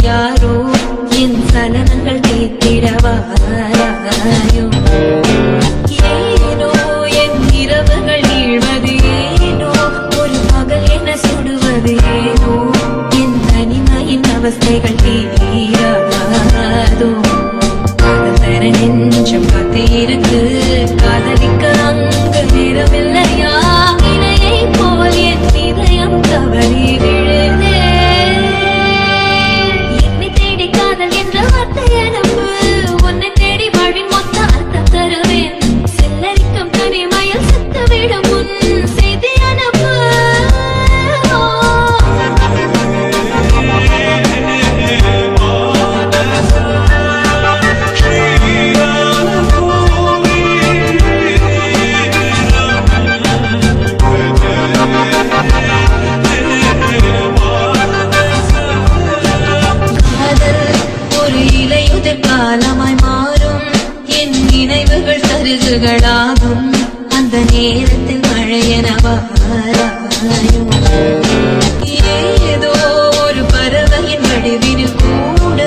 யாரோ என் சலனங்கள் கேட்டிடவாராயோ ஏனோ என் இரவுகள் வீழ்வது ஏனோ ஒரு பகல் என சுடுவது ஏனோ என் தனிமையின் அவஸ்தைகள் தீராதோ தர நெஞ்சம் காத்திருக்கு காதலிக்க அங்கு நேரமில்லையா இணையை போல் என் இதயம் தவறி விழுதே என்னை தேடி காதல் என்ற வார்த்தை அனுப்பு உன்னை தேடி வாழ்வின் மொத்த அர்த்தம் தருவேன் செல்லரிக்கும் தனிமையில் செத்துவிடும் முன் செய்தி அனுப்பு காலமாய் மாறும் என் நினைவுகள் சருகுகளாகும் அந்த நேரத்தில் மழையனவாராயும் ஏதோ ஒரு பறவையின் வடிவினில் கூட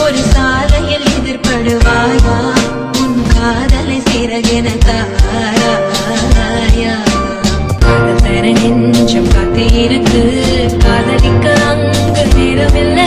ஒரு சாலையில் எதிர்படுவாயா உன் காதலை சிறகென தாராயா காதல் தர நெஞ்சம் காத்திருக்கு காதலிக்க அங்கு நேரமில்லை